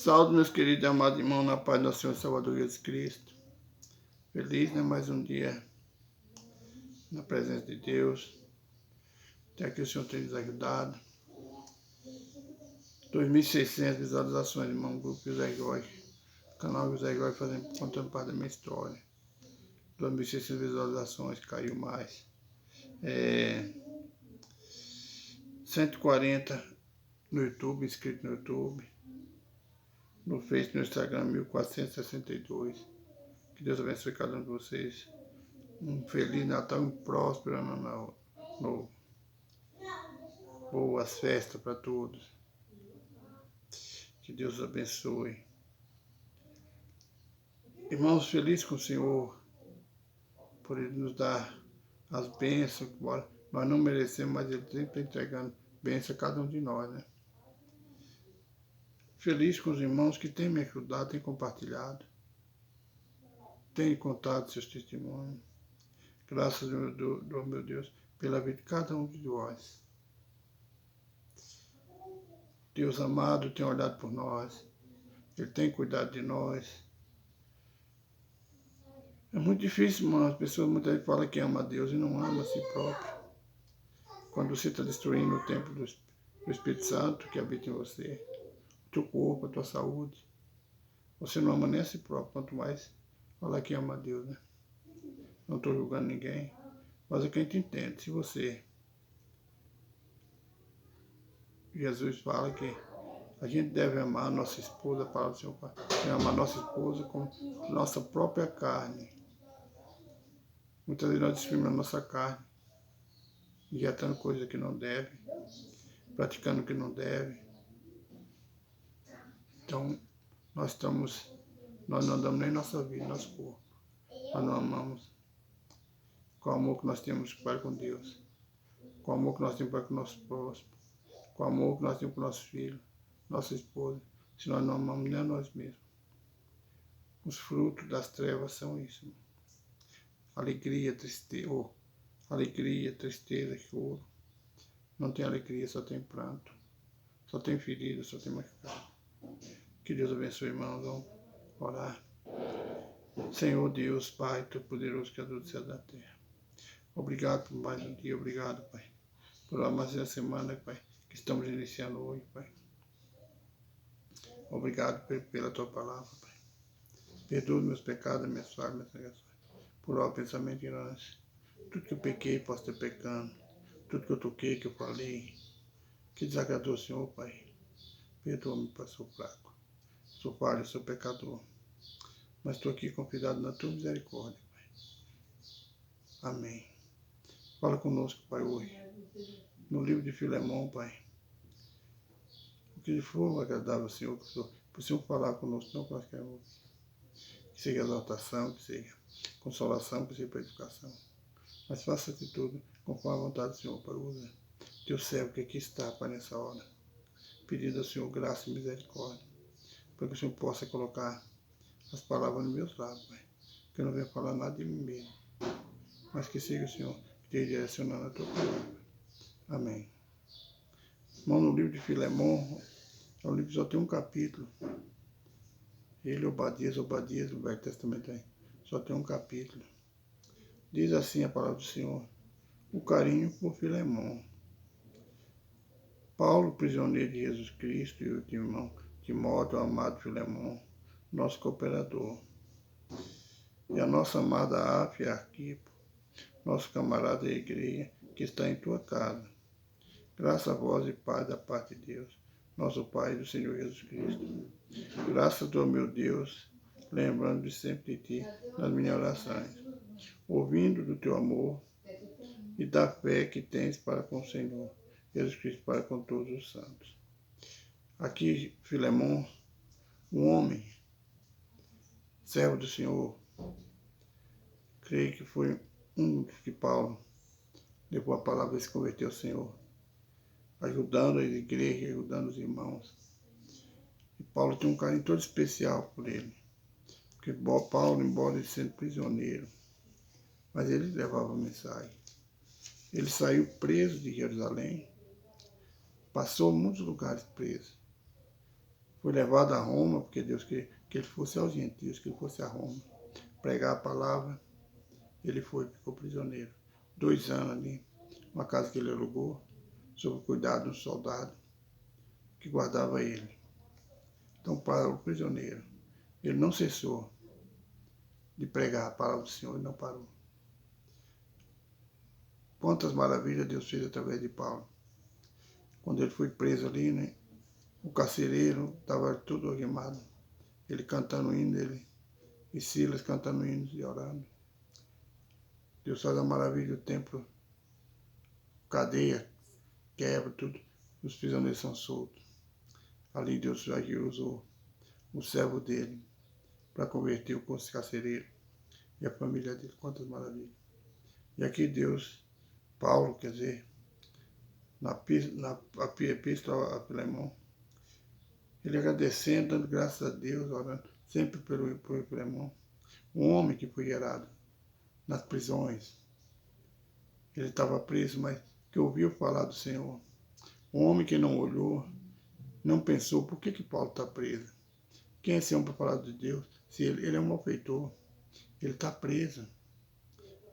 Salve, meus queridos e amados irmãos, na paz do nosso Senhor e Salvador Jesus Cristo. Feliz, né? Mais um dia na presença de Deus. Até que o Senhor tem nos ajudado. 2.600 visualizações, irmão, grupo José Góis. Canal José Góis contando parte da minha história. 2.600 visualizações, caiu mais. 140 no YouTube, inscrito no YouTube. No Facebook, no Instagram, 1.462. Que Deus abençoe cada um de vocês. Um feliz Natal e um próspero ano novo. Boas festas para todos. Que Deus os abençoe. Irmãos, felizes com o Senhor por Ele nos dar as bênçãos. Nós não merecemos, mas Ele sempre está entregando bênção a cada um de nós, né? Feliz com os irmãos que têm me ajudado, têm compartilhado, têm contado seus testemunhos. Graças ao meu Deus pela vida de cada um de nós. Deus amado tem olhado por nós. Ele tem cuidado de nós. É muito difícil, irmão. As pessoas muitas vezes falam que ama a Deus e não ama a si próprio. Quando você está destruindo o templo do Espírito Santo que habita em você, o teu corpo, a tua saúde, você não ama nem a si próprio, quanto mais falar que ama a Deus, né? Não estou julgando ninguém, mas é que a gente entende. Se você... Jesus fala que a gente deve amar a nossa esposa, a palavra do Senhor, deve amar a nossa esposa como nossa própria carne. Muitas vezes nós discriminamos a nossa carne, injetando coisa que não deve, praticando o que não deve. Então, nós não damos nem nossa vida, nosso corpo. Nós não amamos com o amor que nós temos para com Deus, com o amor que nós temos para com o nosso próximo, com o amor que nós temos com nossos filhos, nossa esposa, se nós não amamos nem a nós mesmos. Os frutos das trevas são isso. Alegria, tristeza, choro. Não tem alegria, só tem pranto. Só tem ferida, só tem machucado. Que Deus abençoe, irmãos. Vamos orar. Senhor Deus, Pai, Todo-Poderoso, Criador do céu e da terra. Obrigado por mais um dia, obrigado, Pai. Por mais uma semana, Pai, que estamos iniciando hoje, Pai. Obrigado pela Tua palavra, Pai. Perdoa meus pecados, minhas falhas, minhas negações. Por all pensamento e ignorância. Tudo que eu pequei, posso ter pecando. Tudo que eu toquei, que eu falei, que desagradou o Senhor, Pai. Perdoa-me, Pai, sou fraco. Sou falho, sou pecador. Mas estou aqui confiado na Tua misericórdia, Pai. Amém. Fala conosco, Pai, hoje. No livro de Filemão, Pai. O que for agradável, Senhor, que o Senhor falar conosco, não que nós queremos. Que seja exaltação, que seja consolação, que seja edificação. Mas faça de tudo conforme a vontade do Senhor, Pai. Usa teu servo que aqui está, Pai, nessa hora. Pedindo ao Senhor graça e misericórdia, para que o Senhor possa colocar as palavras nos meus lábios, Pai. Que eu não venha falar nada de mim mesmo, mas que seja o Senhor que esteja direcionando a tua palavra. Amém. Irmão, no livro de Filemão, é um livro que só tem um capítulo. Ele, Obadias, o Velho Testamento aí, só tem um capítulo. Diz assim a palavra do Senhor: o carinho por Filemão. Paulo, prisioneiro de Jesus Cristo, e o irmão Timóteo, o amado Filemão, nosso cooperador. E a nossa amada Áfia e Arquipo, nosso camarada da igreja, que está em tua casa. Graças a vós e paz da parte de Deus, nosso Pai e do Senhor Jesus Cristo. Graças ao meu Deus, lembrando de sempre de ti nas minhas orações, ouvindo do teu amor e da fé que tens para com o Senhor Jesus Cristo, para com todos os santos. Aqui, Filemão, um homem, servo do Senhor, creio que foi um que Paulo levou a palavra e se converteu ao Senhor, ajudando a igreja, ajudando os irmãos. E Paulo tem um carinho todo especial por ele, porque Paulo, embora ele sendo prisioneiro, mas ele levava a mensagem. Ele saiu preso de Jerusalém, passou muitos lugares preso, Foi levado a Roma, porque Deus queria que ele fosse aos gentios, que ele fosse a Roma. Pregar a palavra, ele foi, ficou prisioneiro. 2 anos ali, uma casa que ele alugou, sob o cuidado de um soldado que guardava ele. Então, para o prisioneiro, ele não cessou de pregar a palavra do Senhor e não parou. Quantas maravilhas Deus fez através de Paulo. Quando ele foi preso ali, né, o carcereiro estava todo arremado. Ele cantando hino, ele e Silas cantando hinos e orando. Deus faz a maravilha, o templo, cadeia, quebra, tudo. Os prisioneiros são soltos. Ali Deus já usou o servo dele para converter o carcereiro e a família dele. Quantas maravilhas. E aqui Deus, Paulo, quer dizer, na epístola a Filemão, ele agradecendo, dando graças a Deus, orando sempre pelo Filemão, um homem que foi gerado nas prisões. Ele estava preso, mas que ouviu falar do Senhor. Um homem que não olhou, não pensou, por que Paulo está preso? Quem é esse homem para falar de Deus? Se ele é um malfeitor, ele está preso.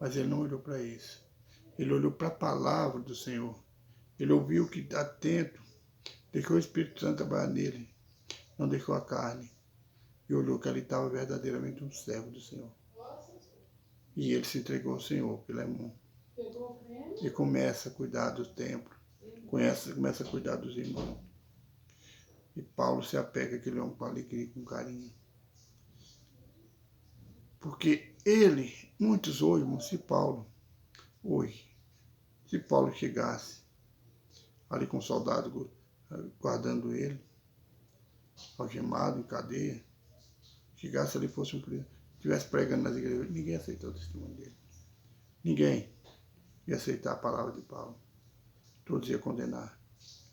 Mas ele não olhou para isso. Ele olhou para a palavra do Senhor. Ele ouviu que atento, deixou o Espírito Santo trabalhar nele, não deixou a carne. E olhou que ele estava verdadeiramente um servo do Senhor. E ele se entregou ao Senhor, Filemão. E começa a cuidar do templo, começa a cuidar dos irmãos. E Paulo se apega àquele homem com alegria, com carinho. Porque ele, muitos hoje, se Paulo chegasse ali com o soldado guardando ele, algemado, em cadeia, chegasse ali, fosse um preso, estivesse pregando nas igrejas, ninguém ia aceitar o testemunho dele. Ninguém ia aceitar a palavra de Paulo. Todos iam condenar.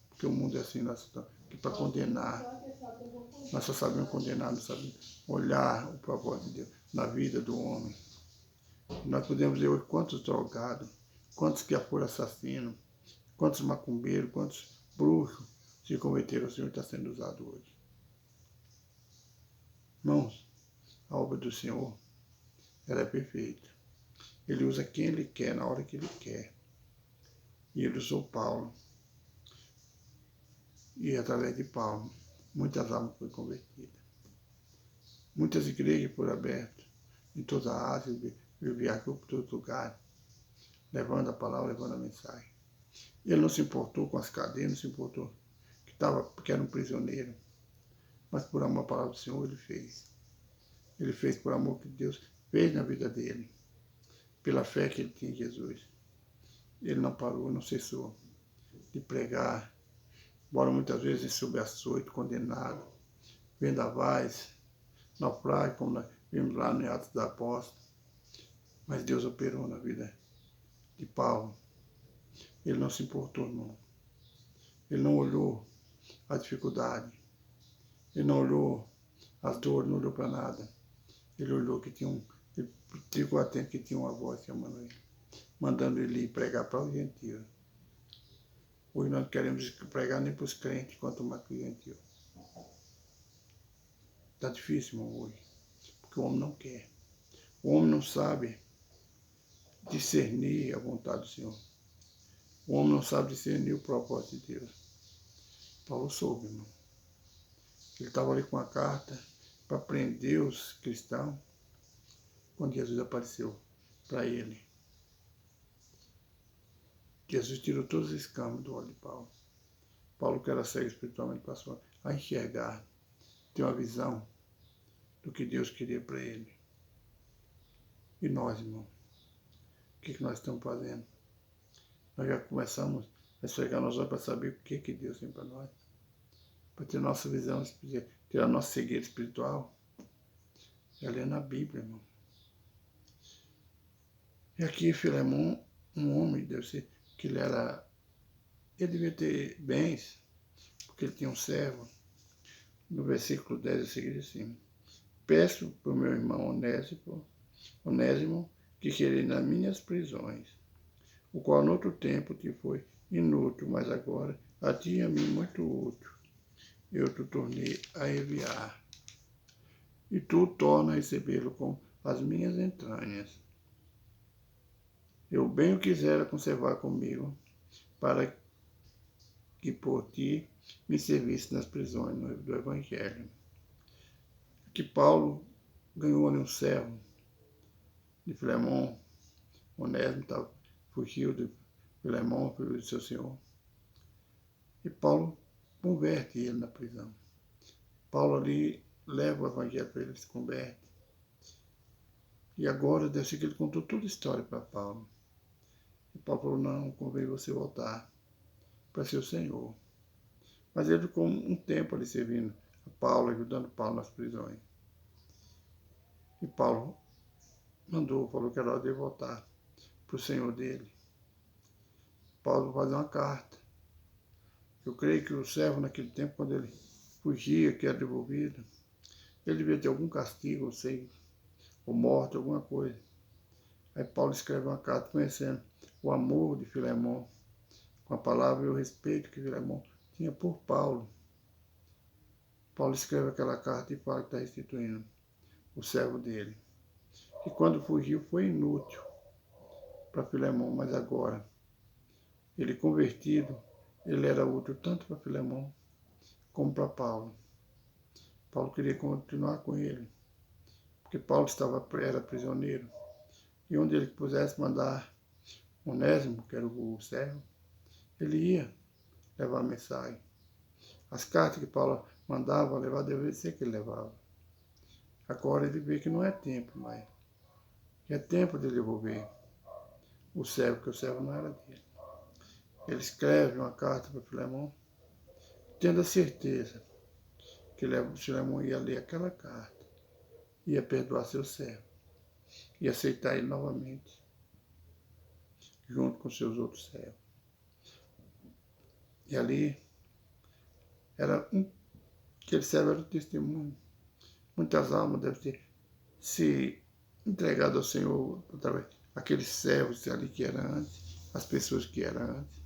Porque o mundo é assim, que para condenar, nós só sabemos condenar, não sabemos olhar o propósito de Deus na vida do homem. Nós podemos ver hoje quantos drogados, quantos que foram assassinos, quantos macumbeiros, quantos bruxos se converteram ao Senhor e está sendo usado hoje. Irmãos, a obra do Senhor, ela é perfeita. Ele usa quem Ele quer, na hora que Ele quer. E Ele usou Paulo. E através de Paulo, muitas almas foram convertidas. Muitas igrejas foram abertas em toda a Ásia, ele viajou por todo lugar, levando a palavra, levando a mensagem. Ele não se importou com as cadeias, não se importou que era um prisioneiro, mas por amor à palavra do Senhor ele fez. Ele fez por amor que Deus fez na vida dele, pela fé que ele tinha em Jesus. Ele não parou, não cessou de pregar, embora muitas vezes sob açoite, condenado, vendavais, naufrágio, como nós vimos lá no Atos dos Apóstolos. Mas Deus operou na vida de Paulo. Ele não se importou, não. Ele não olhou a dificuldade. Ele não olhou as dores, não olhou para nada. Ele olhou que ele ficou atento que tinha uma voz chamando ele, mandando ele ir pregar para os gentios. Hoje nós não queremos pregar nem para os crentes, quanto mais para os gentios. Está difícil, irmão, hoje. Porque o homem não quer. O homem não sabe discernir a vontade do Senhor. O homem não sabe discernir o propósito de Deus. Paulo soube, irmão. Ele estava ali com a carta para prender os cristãos quando Jesus apareceu para ele. Jesus tirou todos os escamas do olho de Paulo. Paulo, que era cego espiritualmente, passou a enxergar, ter uma visão do que Deus queria para ele. E nós, irmão, o que nós estamos fazendo? Nós já começamos a esfregar nos olhos para saber o que Deus tem para nós. Para ter nossa visão, ter a nossa cegueira espiritual. Ela é na Bíblia, irmão. E aqui, Filemão, um homem, deve ser que ele devia ter bens, porque ele tinha um servo. No versículo 10 a seguir assim: peço para o meu irmão Onésimo, que queria nas minhas prisões, o qual no outro tempo te foi inútil, mas agora a ti e a mim muito útil. eu te tornei a enviar, e tu torna a recebê-lo com as minhas entranhas. Eu bem o quisera conservar comigo, para que por ti me servisse nas prisões do Evangelho. Que Paulo ganhou ali um servo de Filemon, Onésimo fugiu de Filemon, filho de seu senhor. E Paulo converte ele na prisão. Paulo ali leva o evangelho para ele, ele se converte. E agora, deve ser que ele contou toda a história para Paulo. E Paulo falou, não, convém você voltar para ser o Senhor. Mas ele ficou um tempo ali servindo a Paulo, ajudando Paulo nas prisões. E Paulo falou que era hora de voltar para o Senhor dele. Paulo vai fazer uma carta. Eu creio que o servo naquele tempo, quando ele fugia, que era devolvido, ele devia ter algum castigo, ou morte, alguma coisa. Aí Paulo escreve uma carta conhecendo o amor de Filemon, com a palavra e o respeito que Filemon tinha por Paulo. Paulo escreve aquela carta e fala que está restituindo o servo dele. E quando fugiu foi inútil para Filemon, mas agora, ele convertido, ele era útil tanto para Filemon como para Paulo. Paulo queria continuar com ele, porque Paulo era prisioneiro. E onde ele pudesse mandar Onésimo, que era o servo, ele ia levar a mensagem. As cartas que Paulo mandava levar, deveria ser que ele levava. Agora ele vê que não é tempo mais. Que é tempo de devolver o servo, que o servo não era dele. Ele escreve uma carta para Filemon, tendo a certeza que Filemon ia ler aquela carta, ia perdoar seu servo, ia aceitar ele novamente, junto com seus outros servos. E ali, aquele servo era o testemunho. Muitas almas devem ter se entregado ao Senhor através daqueles servos ali que eram antes, as pessoas que eram antes,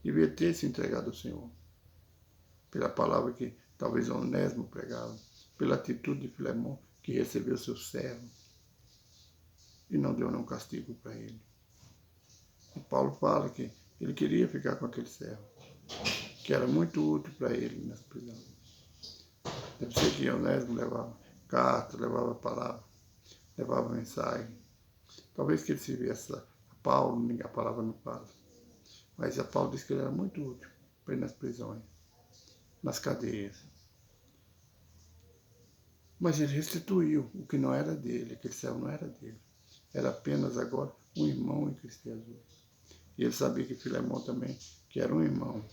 devia ter se entregado ao Senhor. Pela palavra que talvez Onésimo pregava, pela atitude de Filemon, que recebeu seu servo e não deu nenhum castigo para ele. E Paulo fala que ele queria ficar com aquele servo, que era muito útil para ele nas prisões. Deve ser que Onésimo levava carta, levava palavra, levava mensagem. Talvez que ele se viesse a Paulo, a palavra não fala. Mas a Paulo diz que ele era muito útil para ir nas prisões, nas cadeias. Mas ele restituiu o que não era dele, aquele servo não era dele. Era apenas agora um irmão em Cristo Jesus. E ele sabia que Filemon também, que era um irmão,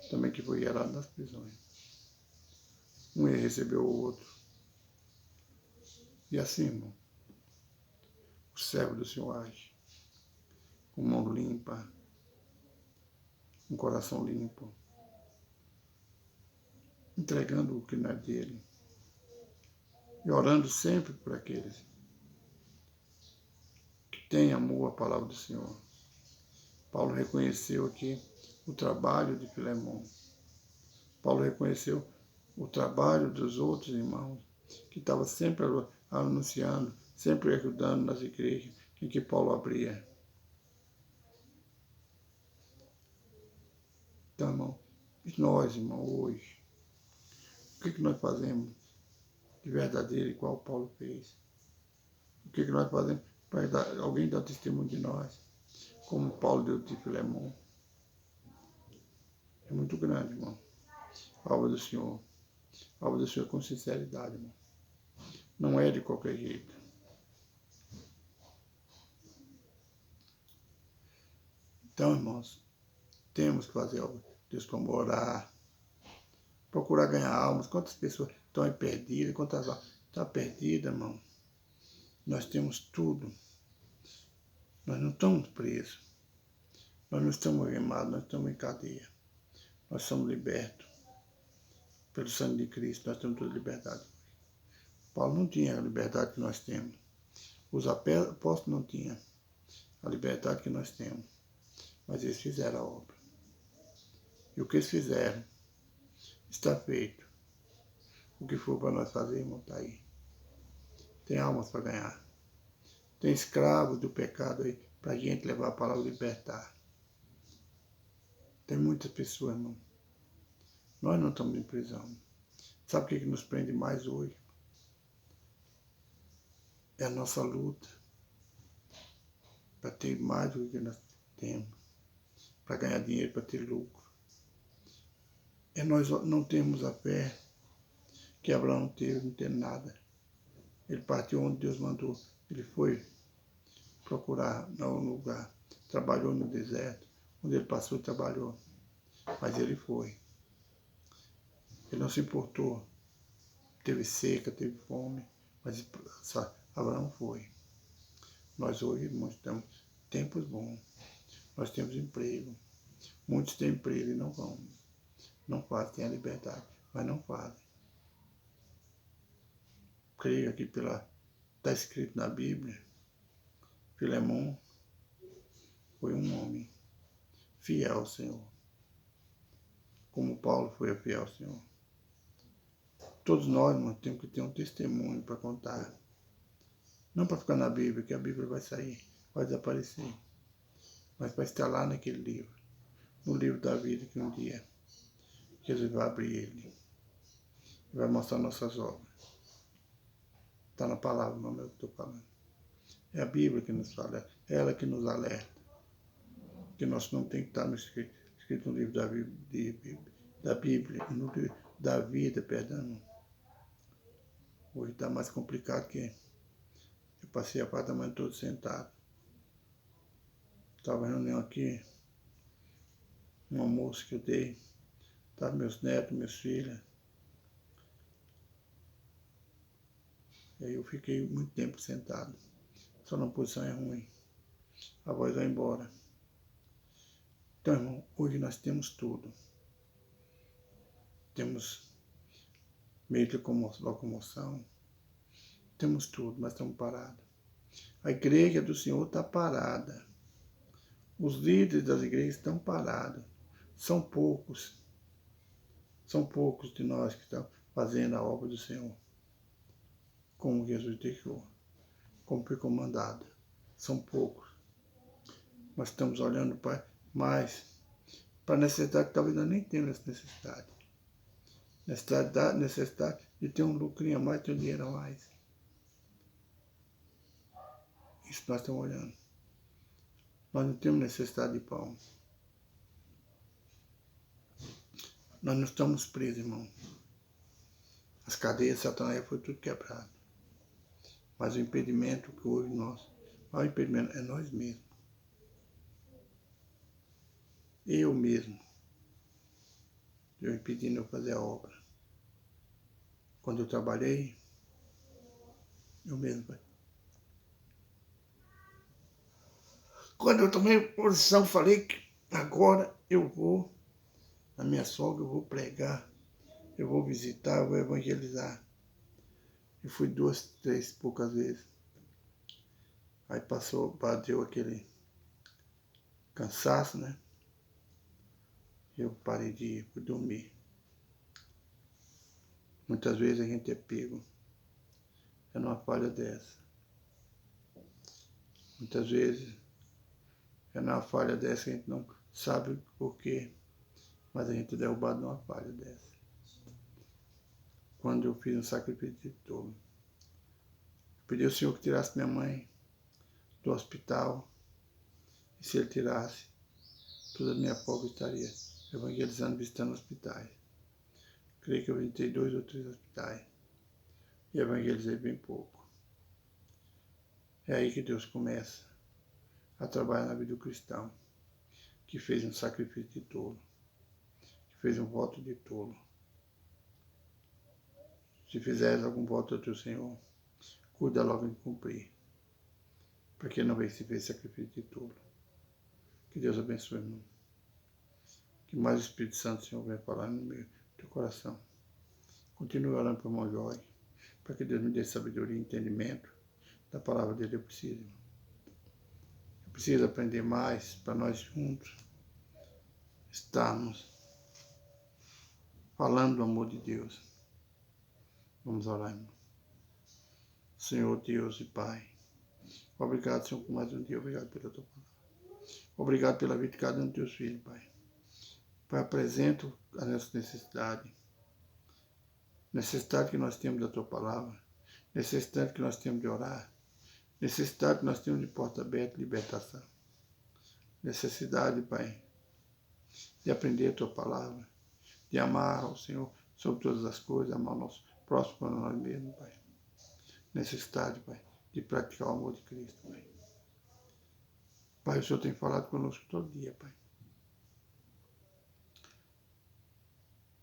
também que foi gerado nas prisões. Um ia receber o outro. E assim, irmão, o servo do Senhor age, com mão limpa, um coração limpo, entregando o que não é dele. E orando sempre por aqueles que têm amor à palavra do Senhor. Paulo reconheceu aqui o trabalho de Filemon. Paulo reconheceu o trabalho dos outros irmãos, que estavam sempre anunciando, sempre ajudando nas igrejas em que Paulo abria. Então, irmão, e nós, irmão, hoje, o que nós fazemos de verdadeiro, igual Paulo fez? O que nós fazemos para alguém dar testemunho de nós, como Paulo deu de Filemon? É muito grande, irmão. A obra do Senhor. A obra do Senhor com sinceridade, irmão. Não é de qualquer jeito. Então, irmãos, temos que fazer a obra de Deus como orar, procurar ganhar almas. Quantas pessoas estão aí perdidas, quantas almas estão perdidas, irmão? Nós temos tudo. Nós não estamos presos. Nós não estamos algemados, nós estamos em cadeia. Nós somos libertos. Pelo sangue de Cristo, nós temos toda liberdade. Paulo não tinha a liberdade que nós temos. Os apóstolos não tinham a liberdade que nós temos. Mas eles fizeram a obra. E o que eles fizeram? Está feito. O que for para nós fazer, irmão, está aí. Tem almas para ganhar. Tem escravos do pecado aí para a gente levar a palavra e libertar. Tem muitas pessoas, irmão. Nós não estamos em prisão. Sabe o que nos prende mais hoje? É a nossa luta para ter mais do que nós temos. Para ganhar dinheiro, para ter lucro. É nós não temos a fé que Abraão teve, não tem nada. Ele partiu onde Deus mandou. Ele foi procurar um lugar. Trabalhou no deserto. Onde ele passou, trabalhou. Mas ele foi. Ele não se importou. Teve seca, teve fome. Mas Abraão foi. Nós hoje, irmãos, temos tempos bons. Nós temos emprego. Muitos têm emprego e não vão. Não fazem, têm a liberdade, mas não fazem. Creio que está escrito na Bíblia, Filemão foi um homem fiel ao Senhor. Como Paulo foi fiel ao Senhor. Todos nós, irmãos, temos que ter um testemunho para contar. Não para ficar na Bíblia, que a Bíblia vai sair, vai desaparecer. Mas para estar lá naquele livro. No livro da vida, que um dia Jesus vai abrir ele. E vai mostrar nossas obras. Está na palavra, não é eu que estou falando. É a Bíblia que nos fala, é ela que nos alerta. Que nós não tem que estar escrito no livro da Bíblia, no livro da vida, perdão. Hoje está mais complicado que eu passei a parte da manhã todo sentado. Estava em reunião aqui, um almoço que eu dei. Estavam meus netos, minhas filhas. E aí eu fiquei muito tempo sentado. Só na posição é ruim. A voz vai embora. Então, irmão, hoje nós temos tudo. Temos meio de locomoção. Temos tudo, mas estamos parados. A igreja do Senhor está parada. Os líderes das igrejas estão parados. São poucos. São poucos de nós que estão fazendo a obra do Senhor. Como Jesus deixou. Como foi comandado. São poucos. Nós estamos olhando mais para a necessidade que talvez nós nem tenhamos essa necessidade. Necessidade de ter um lucrinho a mais, ter um dinheiro a mais. Isso nós estamos olhando. Nós não temos necessidade de pão. Nós não estamos presos, irmão. As cadeias de Satanás foi tudo quebrado. Mas o impedimento que houve nós, o impedimento é nós mesmos. Eu mesmo. Eu impedindo eu fazer a obra. Quando eu trabalhei, eu mesmo. Quando eu tomei posição, falei que agora eu vou, na minha sogra, eu vou pregar, eu vou visitar, eu vou evangelizar. E fui 2, 3 poucas vezes. Aí bateu aquele cansaço, né? Eu parei de ir, fui dormir. Muitas vezes a gente é pego. É numa falha dessa. Muitas vezes é numa falha dessa que a gente não sabe por quê. Mas a gente é derrubado numa falha dessa. Quando eu fiz um sacrifício de tolo. Pedi ao Senhor que tirasse minha mãe do hospital. E se Ele tirasse, toda a minha folga estaria evangelizando, visitando hospitais. Creio que eu visitei 2 ou 3 hospitais. E evangelizei bem pouco. É aí que Deus começa a trabalhar na vida do cristão. Que fez um sacrifício de tolo. Que fez um voto de tolo. Se fizeres algum voto ao teu Senhor, cuida logo de cumprir. Porque não vai se ver sacrifício de tolo. Que Deus abençoe, irmão. Que mais o Espírito Santo, Senhor, venha falar no meu teu coração. Continue orando por irmão Jorge, para que Deus me dê sabedoria e entendimento da palavra dele. Eu preciso, irmão. Eu preciso aprender mais para nós juntos estarmos falando do amor de Deus. Vamos orar, irmão. Senhor Deus e Pai, obrigado, Senhor, por mais um dia. Obrigado pela tua palavra. Obrigado pela vida de cada um dos teus filhos, Pai. Pai, apresento a nossa necessidade que nós temos da tua palavra, necessidade que nós temos de orar, necessidade que nós temos de porta aberta, libertação. Necessidade, Pai, de aprender a tua palavra, de amar ao Senhor sobre todas as coisas, amar o nosso próximo para nós mesmos, Pai. Necessidade, Pai, de praticar o amor de Cristo, Pai. Pai, o Senhor tem falado conosco todo dia, Pai.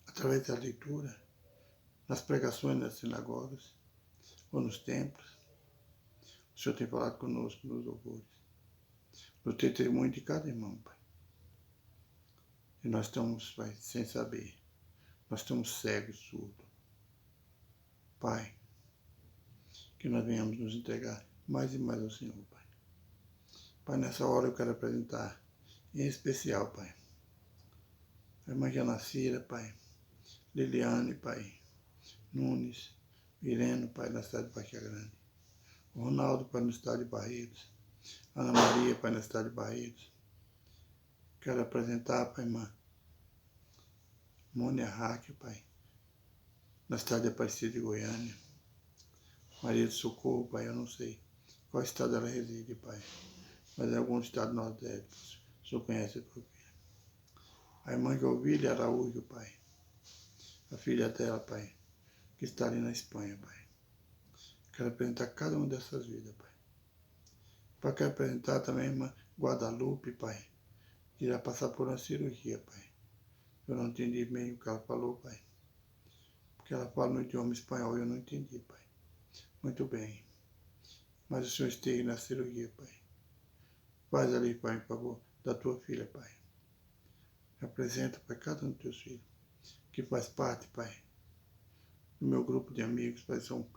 Através da leitura, nas pregações nas sinagogas ou nos templos, o Senhor tem falado conosco nos louvores, no testemunho de cada irmão, Pai. E nós estamos, Pai, sem saber. Nós estamos cegos, surdos. Pai, que nós venhamos nos entregar mais e mais ao Senhor, Pai. Pai, nessa hora eu quero apresentar, em especial, Pai, a irmã Janacira, Pai, Liliane, Pai, Nunes, Irene, Pai, na cidade de Baixa Grande, Ronaldo, Pai, no estado de Barreiros, Ana Maria, Pai, na cidade de Barreiros. Quero apresentar, Pai, irmã Mônia Raque, Pai, na cidade de Aparecida de Goiânia. Maria de Socorro, Pai, eu não sei qual estado ela reside, Pai, mas é algum estado do Nordeste, o Senhor conhece a tua filha. A irmã Jovília Araújo, Pai, a filha dela, Pai, que está ali na Espanha, Pai. Quero apresentar cada uma dessas vidas, Pai. Pai, quero apresentar também a irmã Guadalupe, Pai, que irá passar por uma cirurgia, Pai. Eu não entendi bem o que ela falou, Pai, porque ela fala no idioma espanhol e eu não entendi, Pai. Muito bem. Mas o Senhor esteja na cirurgia, Pai. Faz ali, Pai, em favor da tua filha, Pai. Apresenta, Pai, cada um dos teus filhos, que faz parte, Pai, do meu grupo de amigos, Pai, são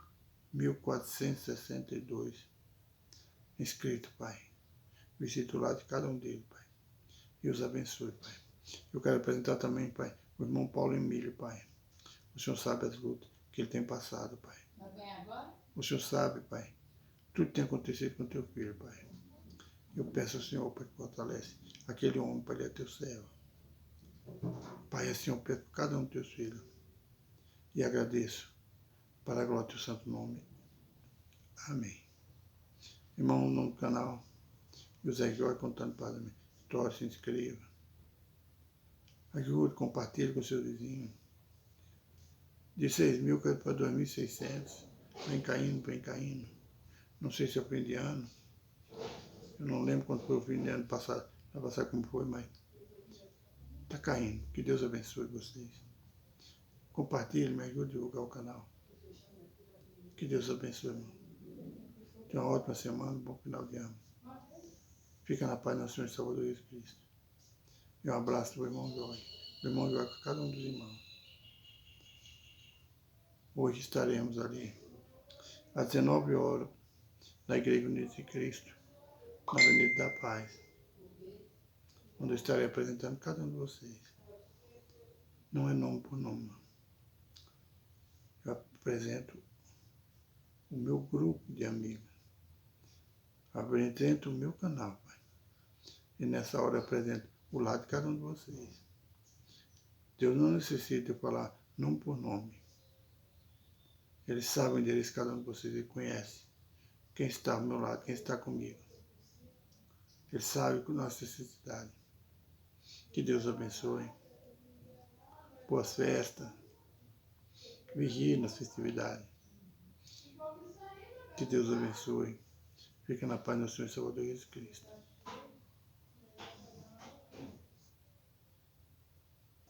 1462 inscritos, Pai. Visita o lado de cada um deles, Pai, e os abençoe, Pai. Eu quero apresentar também, Pai, o irmão Paulo Emílio, Pai. O Senhor sabe as lutas que ele tem passado, Pai. O Senhor sabe, Pai, tudo tem acontecido com teu filho, Pai. Eu peço ao Senhor, Pai, que fortalece aquele homem, Pai, ele é teu servo. Pai, assim eu peço por cada um dos teus filhos. E agradeço para a glória do teu santo nome. Amém. Irmão, no canal José Joy contando para mim história, se inscreva. Ajude, compartilhe com seus vizinhos. De 6.000 caiu para 2.600. Vem caindo, vem caindo. Não sei se é o fim de ano. Eu não lembro quando foi o fim de ano passado. Vai passar como foi, mas está caindo. Que Deus abençoe vocês. Compartilhe, me ajude a divulgar o canal. Que Deus abençoe, irmão. Tenha uma ótima semana, um bom final de ano. Fica na paz do Senhor e Salvador Jesus Cristo. E um abraço do irmão Joy. Do irmão Joy com cada um dos irmãos. Hoje estaremos ali às 19 horas na Igreja Unida de Cristo, na Avenida da Paz, onde eu estarei apresentando cada um de vocês. Não é nome por nome. Eu apresento o meu grupo de amigos. Apresento o meu canal, Pai. E nessa hora eu apresento o lado de cada um de vocês. Deus não necessita de falar nome por nome. Ele sabe o endereço de cada um de vocês. Ele conhece quem está ao meu lado, quem está comigo. Ele sabe com nossa necessidade. Que Deus abençoe. Boas festas. Vigie nas festividades. Que Deus abençoe. Fica na paz do Senhor e Salvador Jesus Cristo.